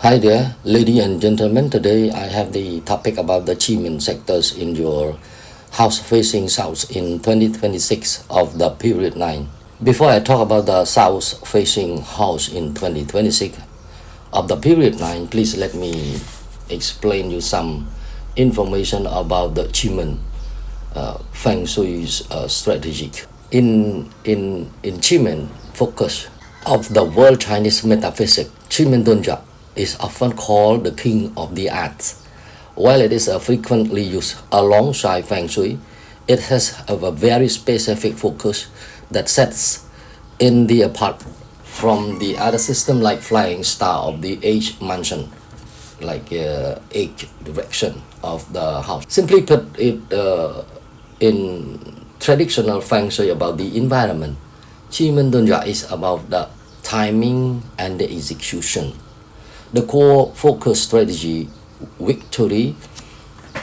Hi there, ladies and gentlemen. Today I have the topic about the Qi Men sectors in your house facing south in 2026 of the period 9. Before I talk about the south facing house in 2026 of the period 9, please let me explain you some information about the Qi Men Feng Shui's strategic. In Qi Men focus of the world Chinese metaphysics, Qi Men Dun Jia is often called the king of the arts. While it is frequently used alongside Feng Shui, it has a very specific focus that sets in the apart from the other system like flying star of the age mansion, like age direction of the house. Simply put it in traditional Feng Shui about the environment, Qi Men Dun Jia is about the timing and the execution. The core focus strategy, victory,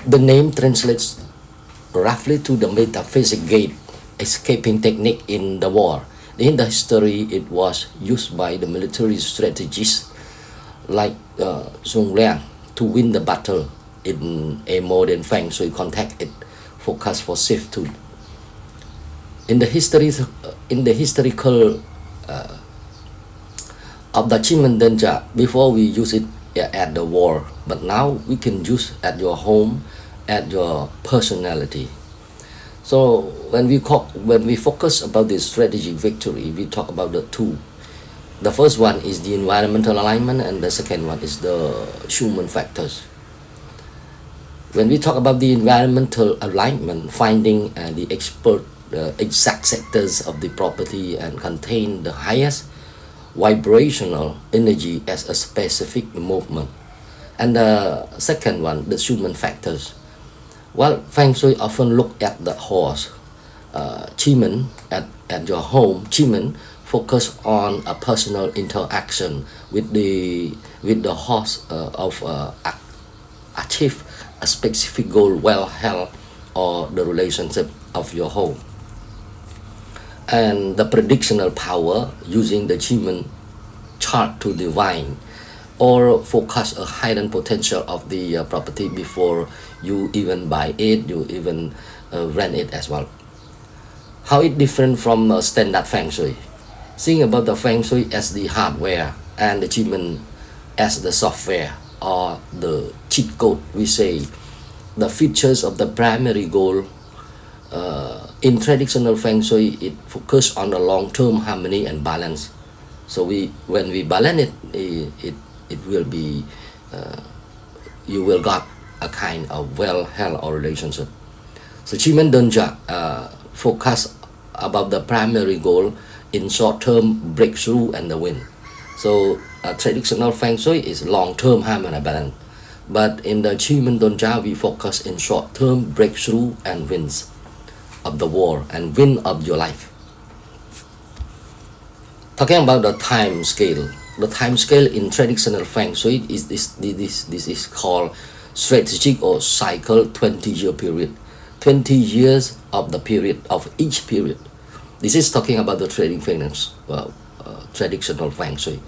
the name translates roughly to the metaphysic gate, escaping technique in the war. In the history, it was used by the military strategists like Sun Liang to win the battle. In a modern Feng Shui context, it focused for safety. In the historical of the Qi Men Dun Jia, before we use it at the war, but now we can use at your home, at your personality. So when we focus about this strategic victory, we talk about the two. The first one is the environmental alignment, and the second one is the human factors. When we talk about the environmental alignment, finding the exact sectors of the property and contain the highest vibrational energy as a specific movement. And the second one, the human factors. Well, Feng Shui often look at the horse. Qi Men at your home, Qi Men focus on a personal interaction with the horse of achieve a specific goal, well health, or the relationship of your home. And the predictional power using the Qi Men chart to divine or forecast a hidden potential of the property before you even buy it, you even rent it as well. How it different from standard Feng Shui? Think about the Feng Shui as the hardware and the Qi Men as the software or the cheat code. We say the features of the primary goal. In traditional Feng Shui, it focuses on the long-term harmony and balance. So when we balance it will be you will got a kind of well health or relationship. So Qi Men Dun Jia focus about the primary goal in short-term breakthrough and the win. So traditional Feng Shui is long-term harmony and balance, but in the Qi Men Dun Jia we focus in short-term breakthrough and wins of the war and win of your life. Talking about the time scale, the time scale in traditional Feng Shui is this is called strategic or cycle 20-year period. 20 years of the period of each period. This is talking about the traditional Feng Shui.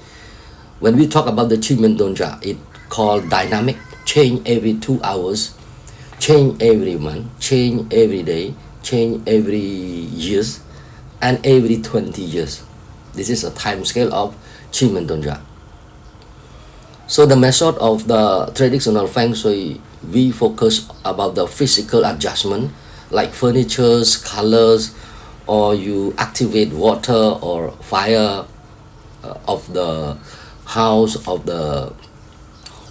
When we talk about the Qi Men Dun Jia, it called dynamic, change every 2 hours, change every month, change every day, change every years, and every 20 years. This is a time scale of Qi Men Dun Jia. So the method of the traditional Feng Shui, we focus about the physical adjustment like furnitures, colors, or you activate water or fire of the house of the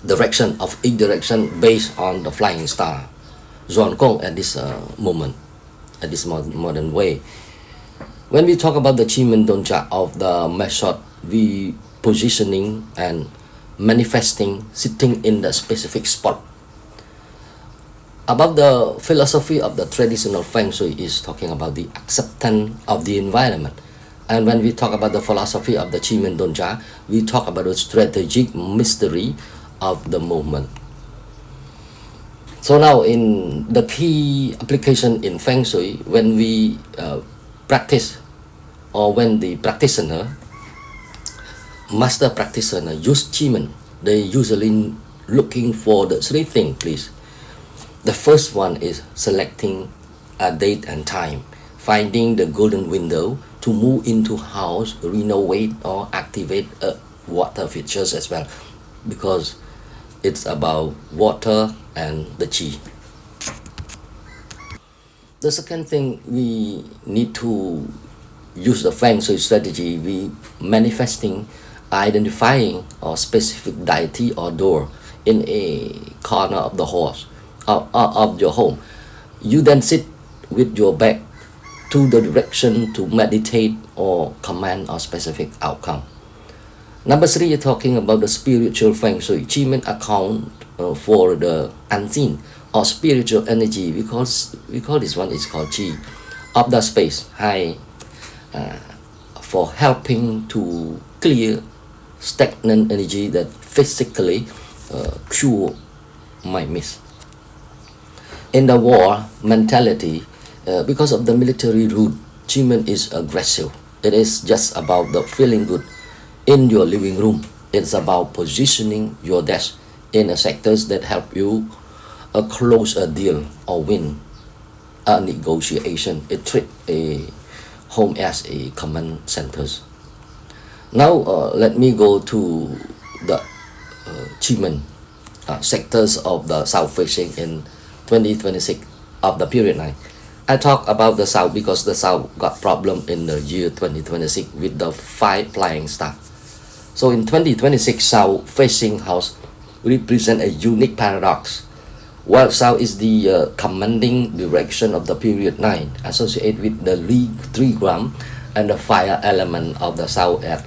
direction of each direction based on the flying star, Zhuan Gong at this moment, at this modern way. When we talk about the Qi Men Dun Jia of the method, we positioning and manifesting, sitting in the specific spot. About the philosophy of the traditional Feng Shui is talking about the acceptance of the environment. And when we talk about the philosophy of the Qi Men Dun Jia, we talk about the strategic mystery of the movement. So now in the key application in Feng Shui, when we practice, or when the practitioner, master practitioner use Qi Men they usually looking for the three things, please. The first one is selecting a date and time, finding the golden window to move into house, renovate or activate water features as well, because it's about water and the Qi. The second thing, we need to use the Feng Shui strategy. We manifesting, identifying or specific deity or door in a corner of the house of your home. You then sit with your back to the direction to meditate or command a specific outcome. Number three, you're talking about the spiritual Feng Shui. Qi Men account for the unseen or spiritual energy. We call this one is called Qi of the space high, for helping to clear stagnant energy that physically cure might miss. In the war mentality, because of the military route, Qi Men is aggressive. It is just about the feeling good in your living room. It's about positioning your desk in sectors that help you close a deal or win a negotiation. It treat a home as a command centers. Now let me go to the Qi Men sectors of the south facing in 2026 of the period 9. I talk about the south because the south got problem in the year 2026 with the 5 flying star. So in 2026, south facing house represent a unique paradox. While south is the commanding direction of the period 9, associated with the trigram and the fire element of the south at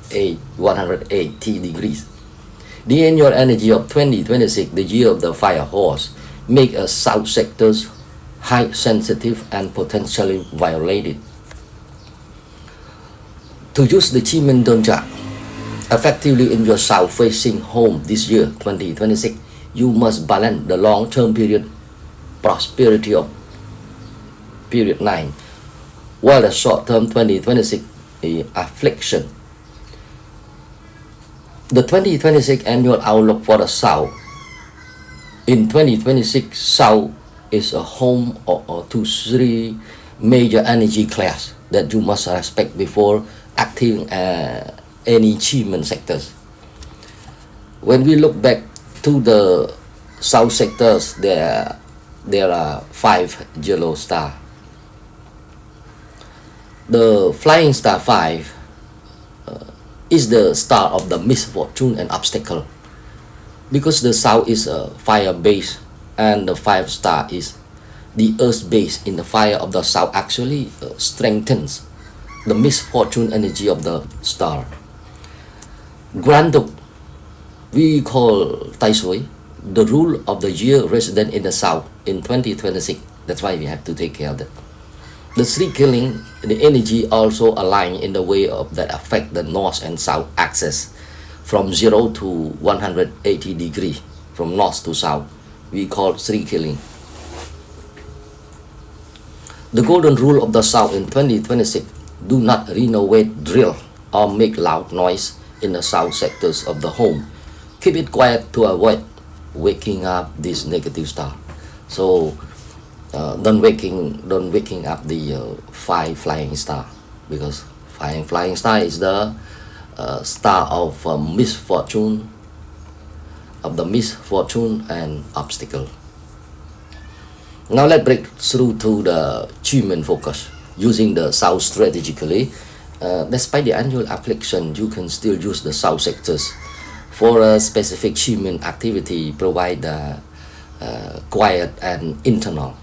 180 degrees. The annual energy of 2026, the year of the fire horse, make a south sectors high sensitive and potentially violated. To use the Qi Men Dun Jia effectively in your south facing home this year 2026, you must balance the long-term period prosperity of period 9, while the short-term 2026 affliction. The 2026 annual outlook for the south. In 2026, south is a home to 3 major energy class that you must respect before acting any Qi Men sectors. When we look back to the south sectors, there are 5 yellow stars. The flying star 5 is the star of the misfortune and obstacle, because the south is a fire base and the 5 star is the earth base. In the fire of the south actually strengthens the misfortune energy of the star. Granted, we call Tai Shui the rule of the year resident in the south in 2026. That's why we have to take care of that. The 3 killing, the energy also align in the way of that affect the north and south axis from 0 to 180 degrees from north to south. We call 3 killing. The golden rule of the south in 2026: do not renovate, drill, or make loud noise in the south sectors of the home. Keep it quiet to avoid waking up this negative star. So don't waking up the 5 flying star, because flying star is the star of misfortune, and obstacle. Now let's break through to the Qi Men focus. Using the south strategically, despite the annual affliction, you can still use the south sectors for a specific Qi Men activity, provide quiet and internal.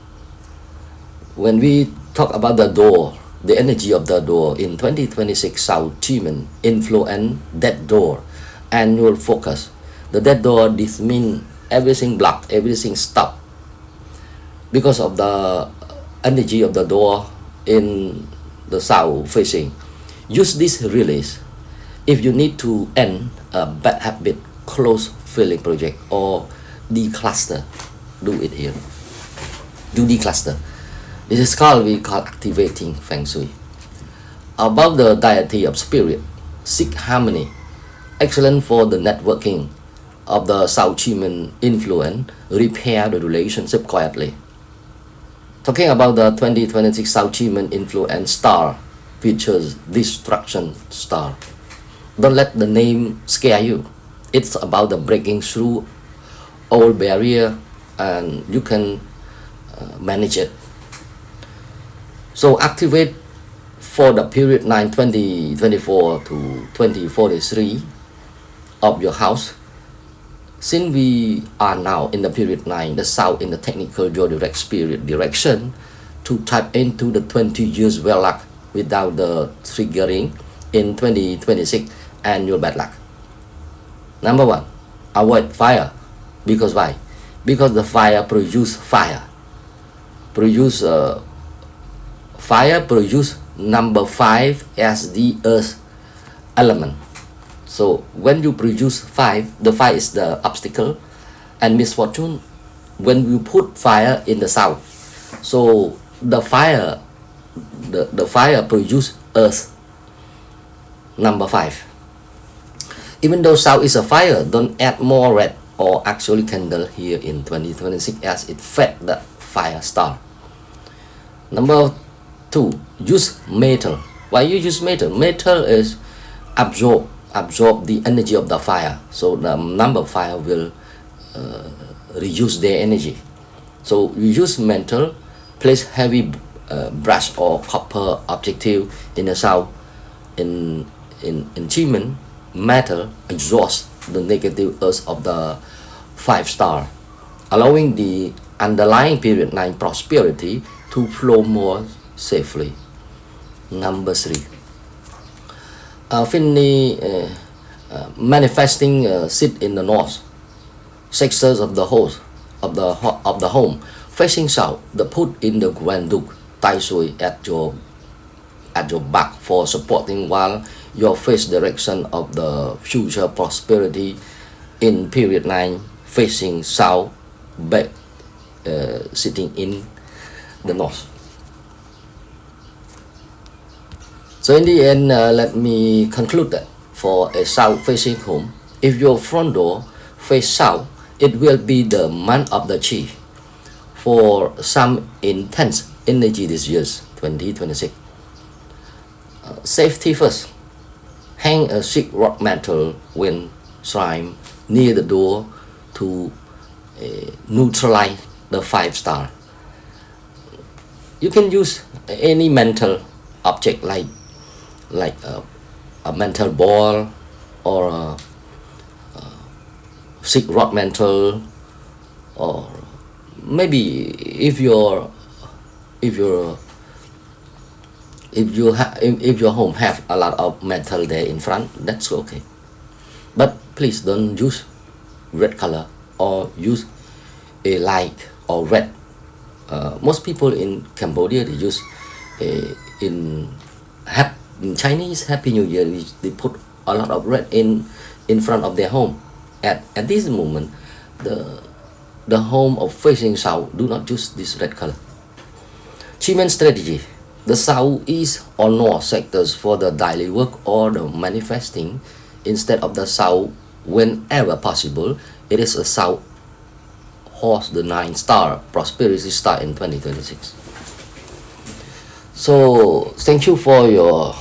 When we talk about the door, the energy of the door in 2026 South Qi Men influence that door annual focus. The dead door, this means everything blocked, everything stopped because of the energy of the door in the south facing. Use this release if you need to end a bad habit, close feeling project, or decluster. Do it here. Do decluster. This is we call activating Feng Shui. About the deity of spirit, seek harmony, excellent for the networking, of the South Qi Men influence repair the relationship quietly. Talking about the 2026 South Qi Men influence star features destruction star. Don't let the name scare you. It's about the breaking through old barrier, and you can manage it. So activate for the period 2024 to 2043 of your house. Since we are now in the period 9, the South in the technical zodiac spirit direction, to tap into the 20 years well luck without the triggering in 2026 and your bad luck. Number 1, avoid fire. Because why? Because the fire produce fire. Fire produce number 5 as the earth element. So when you produce 5, the 5 is the obstacle and misfortune. When you put fire in the South, so the fire produce earth, number 5. Even though South is a fire, don't add more red or actually candle here in 2026 as it fed the fire star. Number 2, use metal. Why you use metal? Metal is absorb the energy of the fire, so the number 5 will reduce their energy. So you use metal, place heavy brass or copper objective in the South. In Qi Men, metal exhausts the negative earth of the 5 star, allowing the underlying period 9 prosperity to flow more safely. Number 3, manifesting sit in the north sectors of the house of the home facing south. The put in the Grand Duke Tai Shui at your back for supporting while your face direction of the future prosperity in period 9 facing south, back sitting in the north. So in the end, let me conclude that for a south facing home, if your front door face south, it will be the month of the Qi for some intense energy this year, 2026. Safety first. Hang a thick rock mantle when shrine near the door to neutralize the 5 star. You can use any mental object like a mental ball or a thick rock mantle, or maybe if your home have a lot of metal there in front, that's okay. But please don't use red color or use a light or red. Most people in Cambodia, they use in Chinese Happy New Year, they put a lot of red in front of their home. At this moment, the home of facing south do not use this red color. Qi Men strategy. The south, east or north sectors for the daily work or the manifesting instead of the south whenever possible. It is a south horse, the 9 star prosperity star in 2026. So thank you for your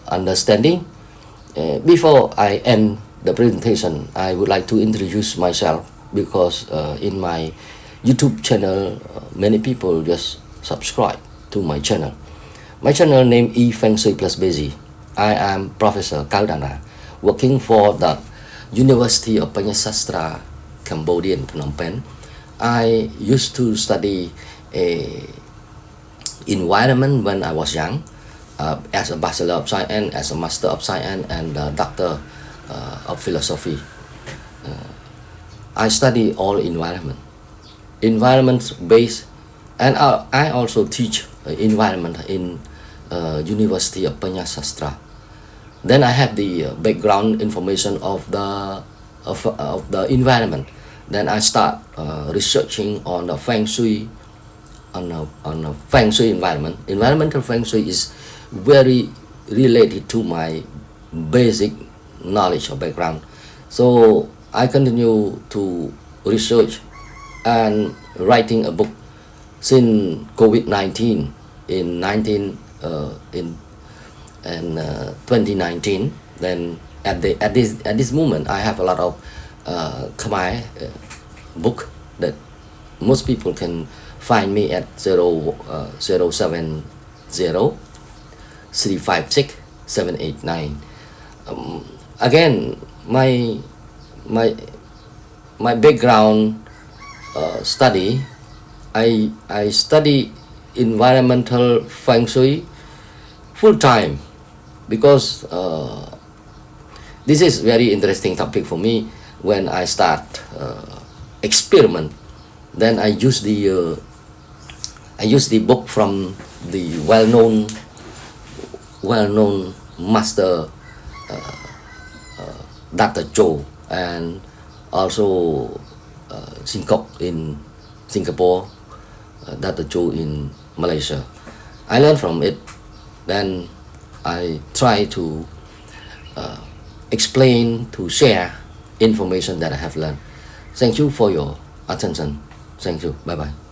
understanding. Before I end the presentation, I would like to introduce myself, because in my YouTube channel, many people just subscribe to my channel. My channel name E-FENG SHUI+BAZI. I am Professor Kaudana, working for the University of Panyasastra, Cambodia in Phnom Penh. I used to study environment when I was young, as a Bachelor of Science, as a Master of Science, and a Doctor of Philosophy. I study all environment based, and I also teach environment in University of Panyasastra. Then I have the background information of the environment. Then I start researching on the Feng Shui, on a Feng Shui environment. Environmental Feng Shui is very related to my basic knowledge or background. So I continue to research and writing a book since COVID-19 in 2019. Then at this moment, I have a lot of Khmer book that most people can find me at 070 356 789. Again, my background study, I study environmental Feng Shui full time because this is very interesting topic for me. When I start experiment, then I use the book from the well-known master Dr. Cho, and also in Singapore, Dr. Cho in Malaysia. I learned from it. Then I try to explain, to share information that I have learned. Thank you for your attention. Thank you. Bye bye.